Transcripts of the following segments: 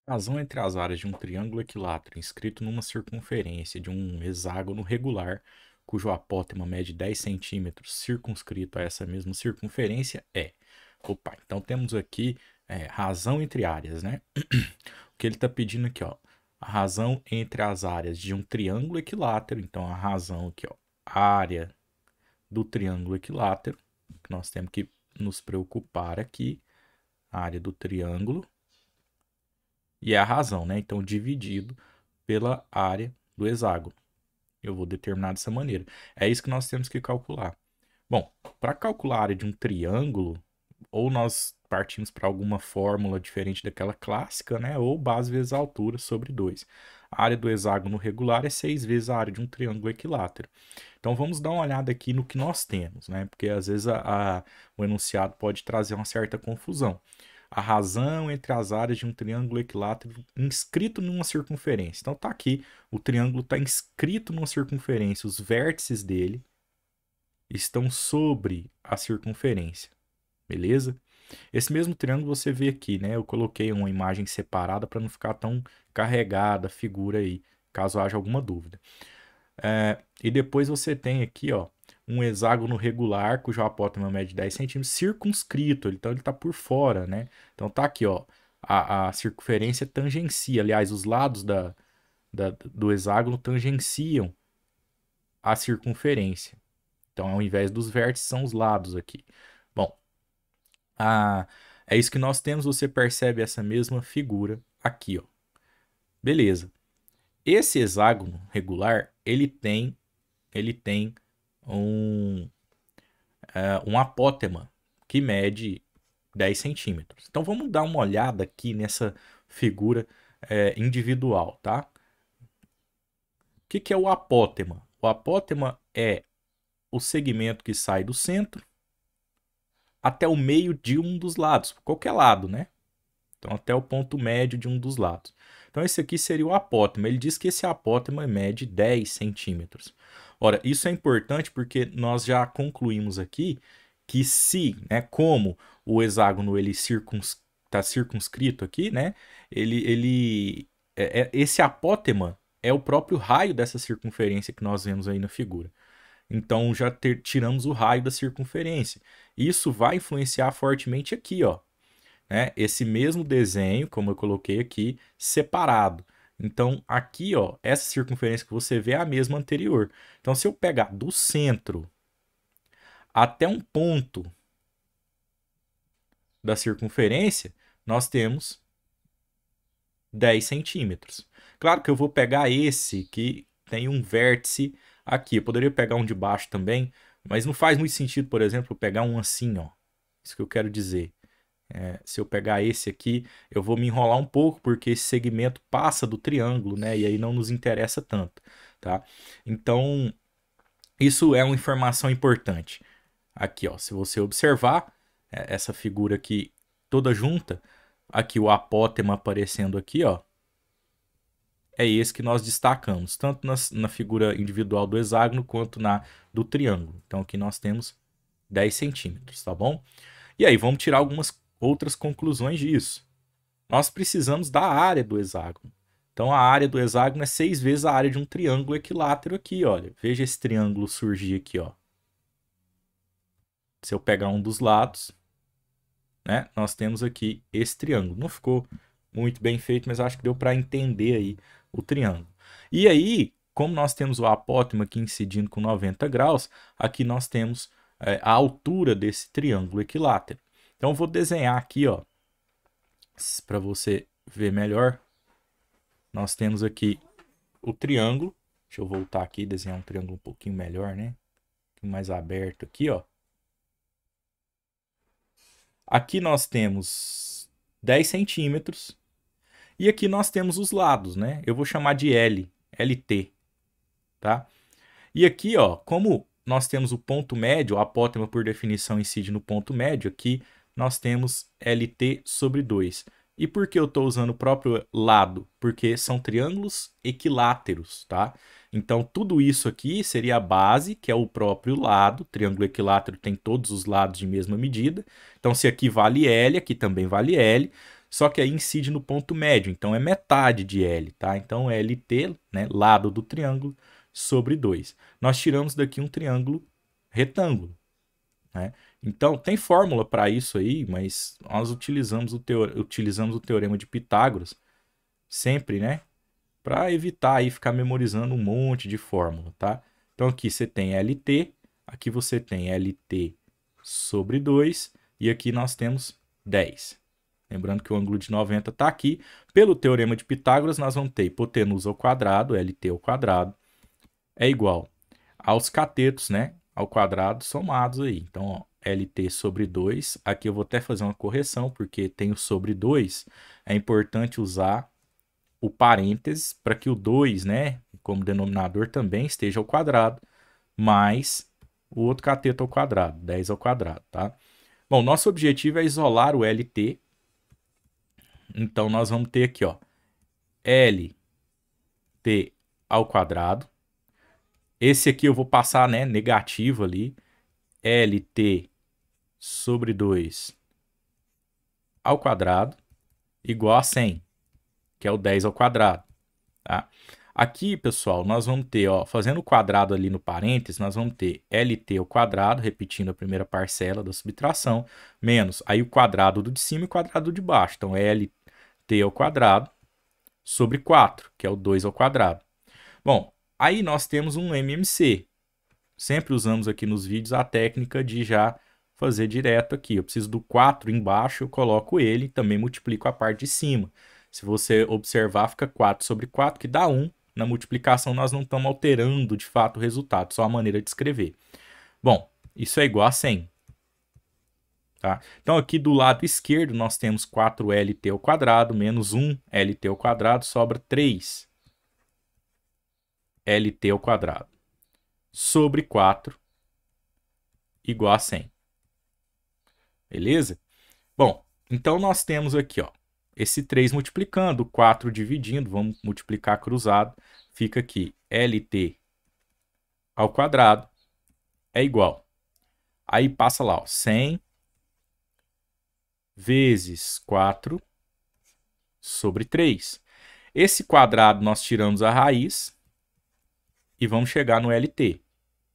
Razão entre as áreas de um triângulo equilátero inscrito numa circunferência de um hexágono regular, cujo apótema mede 10 centímetros, circunscrito a essa mesma circunferência, é. Opa, então temos aqui razão entre áreas, né? O que ele está pedindo aqui, ó, a razão entre as áreas de um triângulo equilátero, então a razão aqui, ó, área do triângulo equilátero, que nós temos que nos preocupar aqui, a área do triângulo, e é a razão, né? Então, dividido pela área do hexágono. Eu vou determinar dessa maneira. É isso que nós temos que calcular. Bom, para calcular a área de um triângulo, ou nós partimos para alguma fórmula diferente daquela clássica, né? Ou base vezes a altura sobre 2. A área do hexágono regular é 6 vezes a área de um triângulo equilátero. Então vamos dar uma olhada aqui no que nós temos, né? Porque às vezes o enunciado pode trazer uma certa confusão. A razão entre as áreas de um triângulo equilátero inscrito numa circunferência. Então tá aqui, o triângulo está inscrito numa circunferência, os vértices dele estão sobre a circunferência, beleza? Esse mesmo triângulo você vê aqui, né? Eu coloquei uma imagem separada para não ficar tão carregada a figura aí, caso haja alguma dúvida. E depois você tem aqui, ó, um hexágono regular, cujo apótema mede 10 centímetros, circunscrito, então ele está por fora, né? Então tá aqui, ó, a circunferência tangencia, aliás, os lados do hexágono tangenciam a circunferência. Então, ao invés dos vértices, são os lados aqui. Bom, é isso que nós temos, você percebe essa mesma figura aqui, ó. Beleza. Esse hexágono regular, ele tem um apótema que mede 10 centímetros. Então vamos dar uma olhada aqui nessa figura individual, tá? O que é o apótema? O apótema é o segmento que sai do centro até o meio de um dos lados, qualquer lado, né? Então até o ponto médio de um dos lados. Então esse aqui seria o apótema. Ele diz que esse apótema mede 10 centímetros. Ora, isso é importante porque nós já concluímos aqui que se, né, como o hexágono ele está circunscrito aqui, né, esse apótema é o próprio raio dessa circunferência que nós vemos aí na figura. Então já tiramos o raio da circunferência. Isso vai influenciar fortemente aqui, ó, né? Esse mesmo desenho, como eu coloquei aqui, separado. Então, aqui, ó, essa circunferência que você vê é a mesma anterior. Então, se eu pegar do centro até um ponto da circunferência, nós temos 10 centímetros. Claro que eu vou pegar esse que tem um vértice aqui. Eu poderia pegar um de baixo também, mas não faz muito sentido, por exemplo, eu pegar um assim, ó. Isso que eu quero dizer. Se eu pegar esse aqui, eu vou me enrolar um pouco, porque esse segmento passa do triângulo, né? E aí não nos interessa tanto, tá? Então, isso é uma informação importante. Aqui, ó, se você observar essa figura aqui toda junta, aqui o apótema aparecendo aqui, ó, é esse que nós destacamos, tanto na figura individual do hexágono quanto na do triângulo. Então, aqui nós temos 10 centímetros, tá bom? E aí, vamos tirar algumas outras conclusões disso. Nós precisamos da área do hexágono. Então, a área do hexágono é 6 vezes a área de um triângulo equilátero aqui, olha. Veja esse triângulo surgir aqui, ó. Se eu pegar um dos lados, né, nós temos aqui esse triângulo. Não ficou muito bem feito, mas acho que deu para entender aí o triângulo. E aí, como nós temos o apótema aqui incidindo com 90 graus, aqui nós temos a altura desse triângulo equilátero. Então, eu vou desenhar aqui, ó, para você ver melhor. Nós temos aqui o triângulo. Deixa eu voltar aqui e desenhar um triângulo um pouquinho melhor, né? Um pouquinho mais aberto aqui, ó. Aqui nós temos 10 centímetros. E aqui nós temos os lados, né? Eu vou chamar de LT, tá? E aqui, ó, como nós temos o ponto médio, o apótema por definição incide no ponto médio, aqui nós temos LT sobre 2. E por que eu estou usando o próprio lado? Porque são triângulos equiláteros, tá? Então, tudo isso aqui seria a base, que é o próprio lado. Triângulo equilátero tem todos os lados de mesma medida. Então, se aqui vale L, aqui também vale L. só que aí incide no ponto médio, então é metade de L, tá? Então LT, né, lado do triângulo, sobre 2. Nós tiramos daqui um triângulo retângulo, né? Então tem fórmula para isso aí, mas nós utilizamos o teorema de Pitágoras sempre, né? Para evitar aí ficar memorizando um monte de fórmula, tá? Então aqui você tem LT, aqui você tem LT sobre 2 e aqui nós temos 10. Lembrando que o ângulo de 90 está aqui. Pelo teorema de Pitágoras, nós vamos ter hipotenusa ao quadrado, LT ao quadrado, é igual aos catetos, né, ao quadrado somados aí. Então, ó, LT sobre 2, aqui eu vou até fazer uma correção, porque tem o sobre 2, é importante usar o parênteses para que o 2, né, como denominador também esteja ao quadrado, mais o outro cateto ao quadrado, 10 ao quadrado, tá? Bom, nosso objetivo é isolar o LT, então nós vamos ter aqui, ó, LT ao quadrado. Esse aqui eu vou passar, né, negativo ali, LT sobre 2 ao quadrado igual a 100, que é o 10 ao quadrado, tá? Aqui, pessoal, nós vamos ter, ó, fazendo o quadrado ali no parênteses, nós vamos ter LT ao quadrado, repetindo a primeira parcela da subtração, menos aí o quadrado do de cima e o quadrado de baixo. Então, LT ao quadrado sobre 4, que é o 2 ao quadrado. Bom, aí nós temos um MMC. Sempre usamos aqui nos vídeos a técnica de já fazer direto aqui. Eu preciso do 4 embaixo, eu coloco ele e também multiplico a parte de cima. Se você observar, fica 4 sobre 4, que dá 1. Na multiplicação, nós não estamos alterando de fato o resultado, só a maneira de escrever. Bom, isso é igual a 100. Tá? Então, aqui do lado esquerdo, nós temos 4LT ao quadrado menos 1LT ao quadrado, sobra 3LT ao quadrado sobre 4 igual a 100. Beleza? Bom, então nós temos aqui, ó, esse 3 multiplicando, 4 dividindo, vamos multiplicar cruzado, fica aqui LT ao quadrado é igual. Aí passa lá, ó, 100 vezes 4 sobre 3. Esse quadrado nós tiramos a raiz e vamos chegar no LT,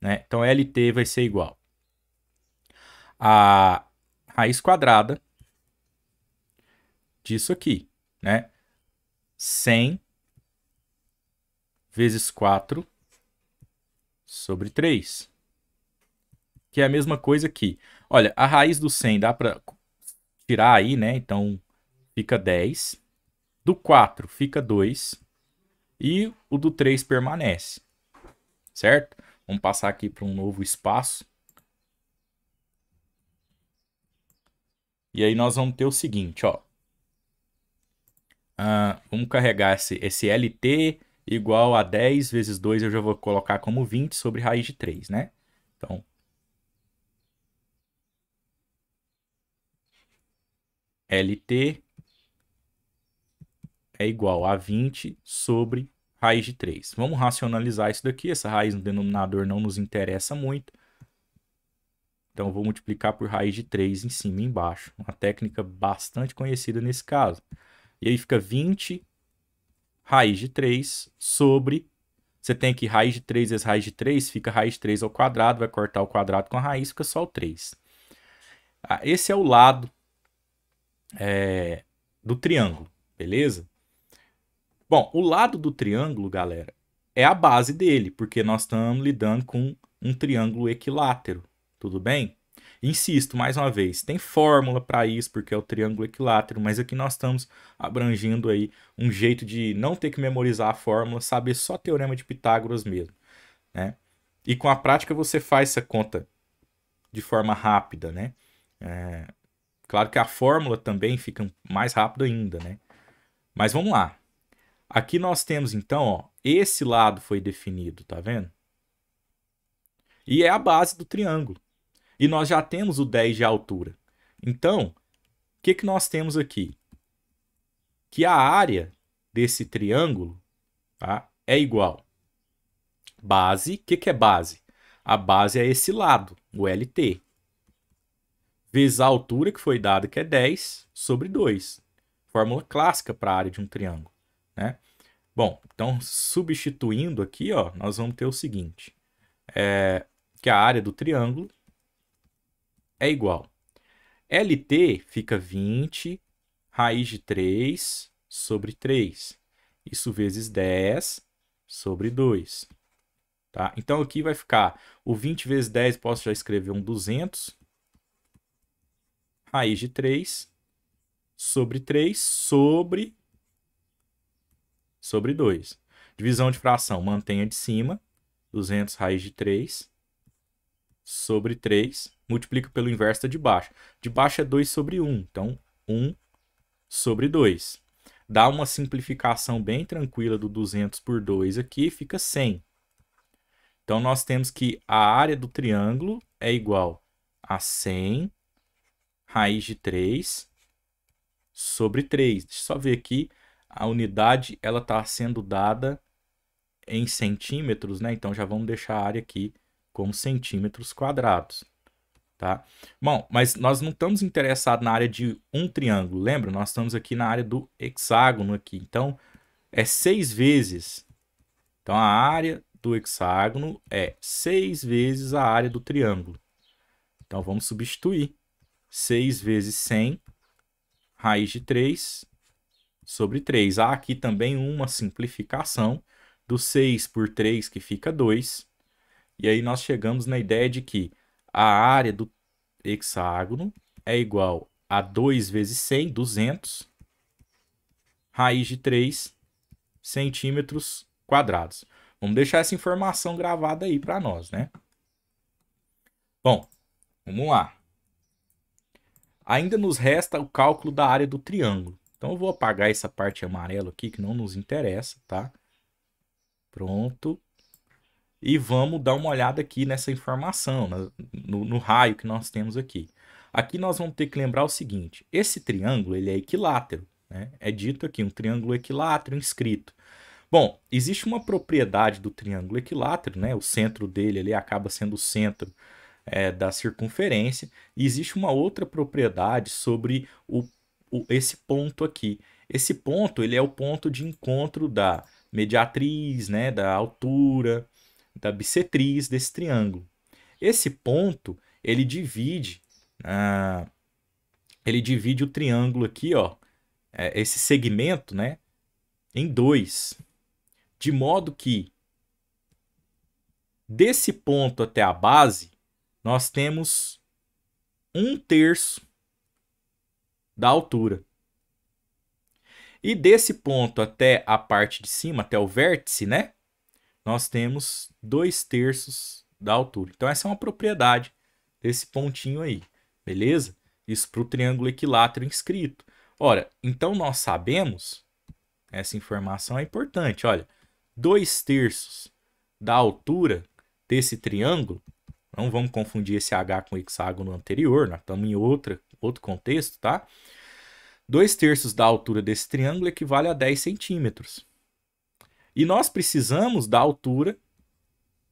né? Então LT vai ser igual a raiz quadrada disso aqui, né? 100 vezes 4 sobre 3. Que é a mesma coisa aqui. Olha, a raiz do 100 dá para tirar aí, né? Então fica 10. Do 4 fica 2. E o do 3 permanece. Certo? Vamos passar aqui para um novo espaço. E aí nós vamos ter o seguinte, ó. Vamos carregar esse LT igual a 10 vezes 2, eu já vou colocar como 20 sobre raiz de 3, né? Então, LT é igual a 20 sobre raiz de 3. Vamos racionalizar isso daqui, essa raiz no denominador não nos interessa muito. Então, eu vou multiplicar por raiz de 3 em cima e embaixo. Uma técnica bastante conhecida nesse caso. E aí fica 20 raiz de 3 sobre... Você tem aqui raiz de 3 vezes raiz de 3, fica raiz de 3 ao quadrado, vai cortar o quadrado com a raiz, fica só o 3. Esse é o lado do triângulo, beleza? Bom, o lado do triângulo, galera, é a base dele, porque nós estamos lidando com um triângulo equilátero, tudo bem? Insisto, mais uma vez, tem fórmula para isso, porque é o triângulo equilátero, mas aqui nós estamos abrangindo aí um jeito de não ter que memorizar a fórmula, saber só teorema de Pitágoras mesmo, né? E com a prática você faz essa conta de forma rápida, né? Claro que a fórmula também fica mais rápido ainda, né? Mas vamos lá. Aqui nós temos, então, ó, esse lado foi definido, tá vendo? E é a base do triângulo. E nós já temos o 10 de altura. Então, o que nós temos aqui? Que a área desse triângulo, tá, é igual. Base, o que é base? A base é esse lado, o LT. Vezes a altura que foi dada, que é 10, sobre 2. fórmula clássica para a área de um triângulo, né? Bom, então substituindo aqui, ó, nós vamos ter o seguinte, que a área do triângulo é igual. LT fica 20 raiz de 3 sobre 3. Isso vezes 10 sobre 2. Tá? Então aqui vai ficar o 20 vezes 10, posso já escrever um 200 raiz de 3 sobre 3 sobre 2. Divisão de fração, mantenha de cima, 200 raiz de 3 sobre 3, multiplica pelo inverso da de baixo. De baixo é 2 sobre 1, então 1 sobre 2. Dá uma simplificação bem tranquila do 200 por 2 aqui, fica 100. Então, nós temos que a área do triângulo é igual a 100 raiz de 3 sobre 3. Deixa eu só ver aqui, a unidade ela está sendo dada em centímetros, né? Então, já vamos deixar a área aqui como centímetros quadrados. Tá? Bom, mas nós não estamos interessados na área de um triângulo, lembra? Nós estamos aqui na área do hexágono aqui. Então, é 6 vezes. Então, a área do hexágono é 6 vezes a área do triângulo. Então, vamos substituir. 6 vezes 100, raiz de 3 sobre 3. Há aqui também uma simplificação do 6 por 3, que fica 2. E aí nós chegamos na ideia de que a área do hexágono é igual a 2 vezes 100, 200, raiz de 3 centímetros quadrados. Vamos deixar essa informação gravada aí para nós, né? Bom, vamos lá. Ainda nos resta o cálculo da área do triângulo. Então, eu vou apagar essa parte amarela aqui, que não nos interessa, tá? Pronto. E vamos dar uma olhada aqui nessa informação, no raio que nós temos aqui. Aqui nós vamos ter que lembrar o seguinte, esse triângulo ele é equilátero, né? É dito aqui, um triângulo equilátero inscrito. Bom, existe uma propriedade do triângulo equilátero, né? O centro dele ele acaba sendo o centro da circunferência, e existe uma outra propriedade sobre esse ponto aqui. Esse ponto ele é o ponto de encontro da mediatriz, né? Da altura, da bissetriz desse triângulo. Esse ponto ele divide o triângulo aqui, ó, esse segmento, né, em dois, de modo que desse ponto até a base nós temos 1/3 da altura. E desse ponto até a parte de cima, até o vértice, né, nós temos 2/3 da altura. Então, essa é uma propriedade desse pontinho aí, beleza? Isso para o triângulo equilátero inscrito. Ora, então nós sabemos, essa informação é importante, olha, 2/3 da altura desse triângulo, não vamos confundir esse H com o hexágono anterior, nós estamos em outro contexto, tá? 2/3 da altura desse triângulo equivale a 10 centímetros. E nós precisamos da altura,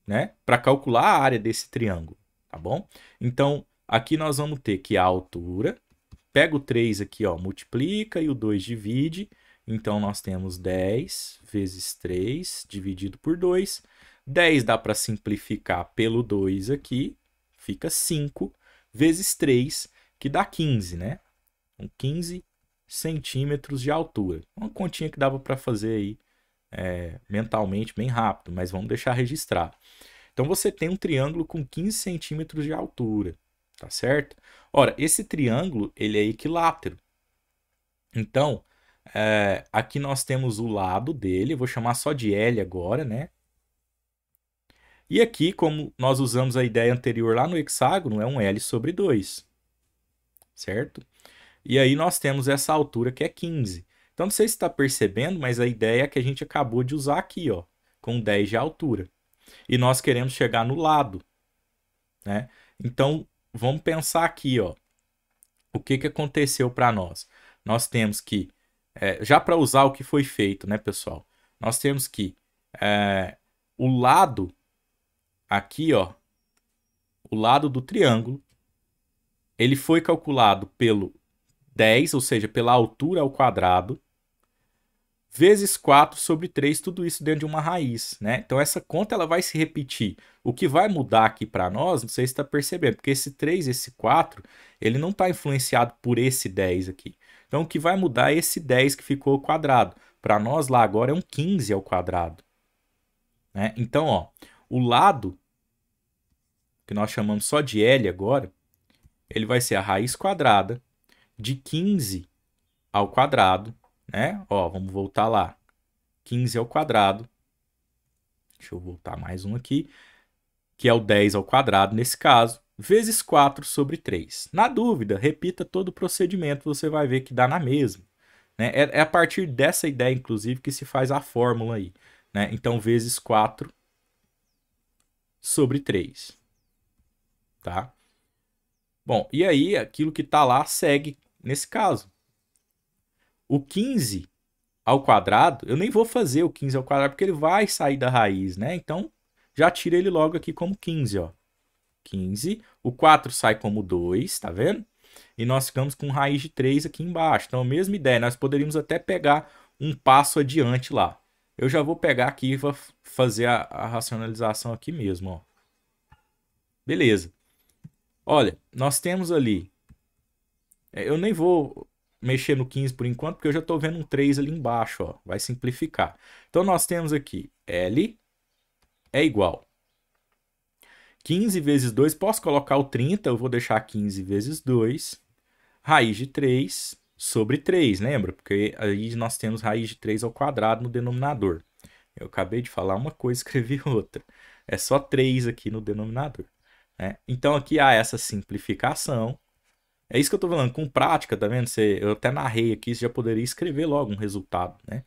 né, para calcular a área desse triângulo, tá bom? Então, aqui nós vamos ter que a altura, pega o 3 aqui, ó, multiplica e o 2 divide. Então, nós temos 10 vezes 3 dividido por 2. 10 dá para simplificar pelo 2 aqui, fica 5 vezes 3, que dá 15, né? Então, 15 centímetros de altura. Uma continha que dava para fazer aí mentalmente bem rápido, mas vamos deixar registrado. Então, você tem um triângulo com 15 centímetros de altura, tá certo? Ora, esse triângulo, ele é equilátero. Então, aqui nós temos o lado dele, eu vou chamar só de L agora, né? E aqui, como nós usamos a ideia anterior lá no hexágono, é um L sobre 2, certo? E aí nós temos essa altura que é 15. Então, não sei se está percebendo, mas a ideia é que a gente acabou de usar aqui, ó, com 10 de altura. E nós queremos chegar no lado, né? Então, vamos pensar aqui, ó, o que aconteceu para nós. Nós temos que, já para usar o que foi feito, né, pessoal? Nós temos que o lado aqui, ó, o lado do triângulo, ele foi calculado pelo 10, ou seja, pela altura ao quadrado, vezes 4 sobre 3, tudo isso dentro de uma raiz, né? Então essa conta ela vai se repetir. O que vai mudar aqui para nós, não sei se está percebendo, porque esse 3, esse 4, ele não está influenciado por esse 10 aqui. Então o que vai mudar é esse 10 que ficou ao quadrado. Para nós lá agora é um 15 ao quadrado. Né? Então, ó, o lado, que nós chamamos só de L agora, ele vai ser a raiz quadrada de 15 ao quadrado, né? Ó, vamos voltar lá. 15 ao quadrado. Deixa eu voltar mais um aqui. Que é o 10 ao quadrado nesse caso. Vezes 4 sobre 3. Na dúvida, repita todo o procedimento. Você vai ver que dá na mesma. Né? É a partir dessa ideia, inclusive, que se faz a fórmula aí. Né? Então, vezes 4 sobre 3. Tá? Bom, e aí aquilo que está lá segue nesse caso. O 15 ao quadrado, eu nem vou fazer o 15 ao quadrado porque ele vai sair da raiz, né? Então, já tira ele logo aqui como 15, ó. 15. O 4 sai como 2, tá vendo? E nós ficamos com raiz de 3 aqui embaixo. Então, a mesma ideia, nós poderíamos até pegar um passo adiante lá. Eu já vou pegar aqui e vou fazer a racionalização aqui mesmo, ó. Beleza. Olha, nós temos ali... Eu nem vou mexer no 15 por enquanto, porque eu já estou vendo um 3 ali embaixo, ó. Vai simplificar. Então, nós temos aqui L é igual 15 vezes 2, posso colocar o 30, eu vou deixar 15 vezes 2, raiz de 3 sobre 3, lembra? Porque aí nós temos raiz de 3 ao quadrado no denominador. Eu acabei de falar uma coisa e escrevi outra. É só 3 aqui no denominador. Né? Então aqui há essa simplificação. É isso que eu estou falando, com prática, tá vendo? Eu até narrei aqui, você já poderia escrever logo um resultado, né?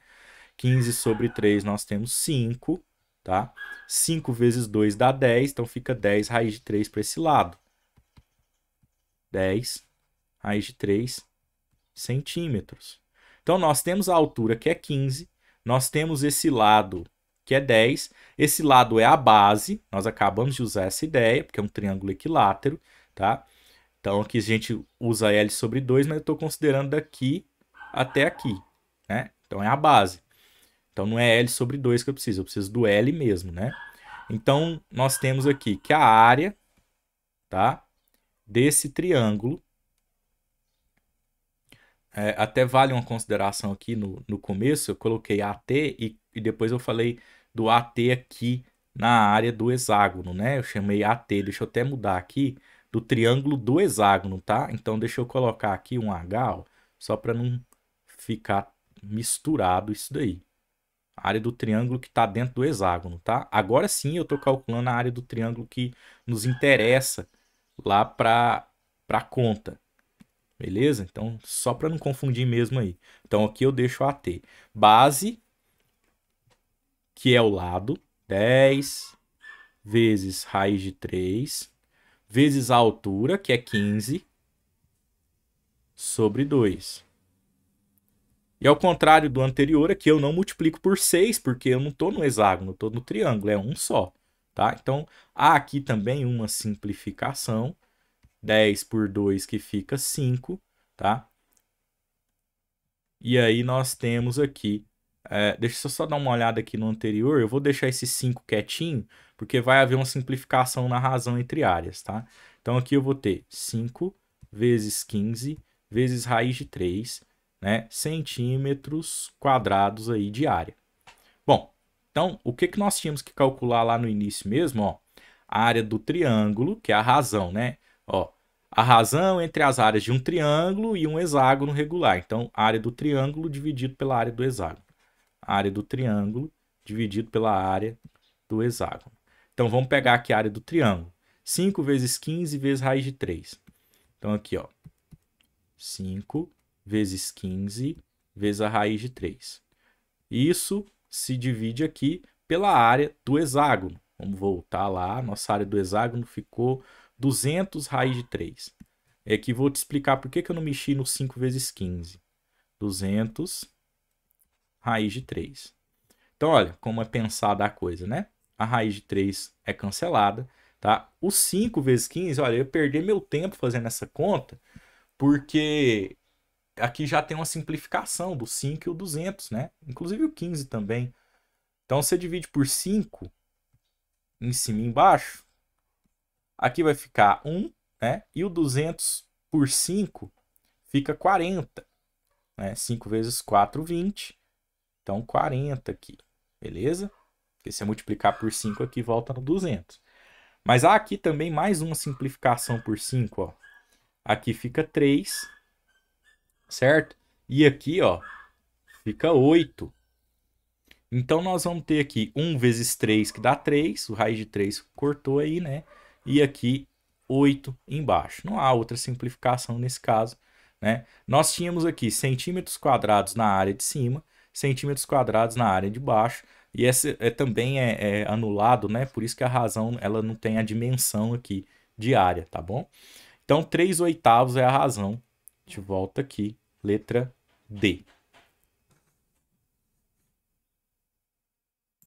15 sobre 3 nós temos 5, tá? 5 vezes 2 dá 10, então fica 10 raiz de 3 para esse lado. 10 raiz de 3 centímetros. Então nós temos a altura que é 15, nós temos esse lado que é 10, esse lado é a base, nós acabamos de usar essa ideia, porque é um triângulo equilátero, tá? Então aqui a gente usa L sobre 2, mas eu estou considerando daqui até aqui, né? Então é a base. Então não é L sobre 2 que eu preciso do L mesmo, né? Então nós temos aqui que a área, tá? Desse triângulo, até vale uma consideração aqui no começo, eu coloquei AT e depois eu falei do AT aqui na área do hexágono, né? Eu chamei AT, deixa eu até mudar aqui, do triângulo do hexágono, tá? Então deixa eu colocar aqui um H, ó, só para não ficar misturado isso daí. A área do triângulo que está dentro do hexágono, tá? Agora sim eu estou calculando a área do triângulo que nos interessa lá para a conta. Beleza? Então, só para não confundir mesmo aí. Então, aqui eu deixo AT. Base, que é o lado, 10 vezes raiz de 3, vezes a altura, que é 15, sobre 2. E ao contrário do anterior, aqui eu não multiplico por 6, porque eu não estou no hexágono, estou no triângulo, é um só. Tá? Então, há aqui também uma simplificação. 10 por 2 que fica 5, tá? E aí nós temos aqui, deixa eu só dar uma olhada aqui no anterior, eu vou deixar esse 5 quietinho, porque vai haver uma simplificação na razão entre áreas, tá? Então aqui eu vou ter 5 vezes 15 vezes raiz de 3, né? Centímetros quadrados aí de área. Bom, então o que nós tínhamos que calcular lá no início mesmo, ó? A área do triângulo, que é a razão, né? Ó, a razão entre as áreas de um triângulo e um hexágono regular. Então, a área do triângulo dividido pela área do hexágono. A área do triângulo dividido pela área do hexágono. Então, vamos pegar aqui a área do triângulo. 5 vezes 15 vezes raiz de 3. Então, aqui, ó. 5 vezes 15 vezes a raiz de 3. Isso se divide aqui pela área do hexágono. Vamos voltar lá. Nossa área do hexágono ficou 200 raiz de 3. É que vou te explicar por que eu não mexi no 5 vezes 15. 200 raiz de 3. Então, olha como é pensada a coisa, né? A raiz de 3 é cancelada, tá? O 5 vezes 15, olha, eu perdi meu tempo fazendo essa conta, porque aqui já tem uma simplificação do 5 e o 200, né? Inclusive o 15 também. Então, você divide por 5 em cima e embaixo. Aqui vai ficar 1, né? E o 200 por 5 fica 40. Né? 5 vezes 4, 20. Então, 40 aqui. Beleza? Porque se eu multiplicar por 5 aqui, volta no 200. Mas há aqui também mais uma simplificação por 5, ó. Aqui fica 3, certo? E aqui, ó, fica 8. Então, nós vamos ter aqui 1 vezes 3, que dá 3. O raiz de 3 cortou aí, né? E aqui 8 embaixo. Não há outra simplificação nesse caso, né? Nós tínhamos aqui centímetros quadrados na área de cima, centímetros quadrados na área de baixo. E esse também é anulado, né? Por isso que a razão ela não tem a dimensão aqui de área, tá bom? Então, 3/8 é a razão. A gente volta aqui, letra D.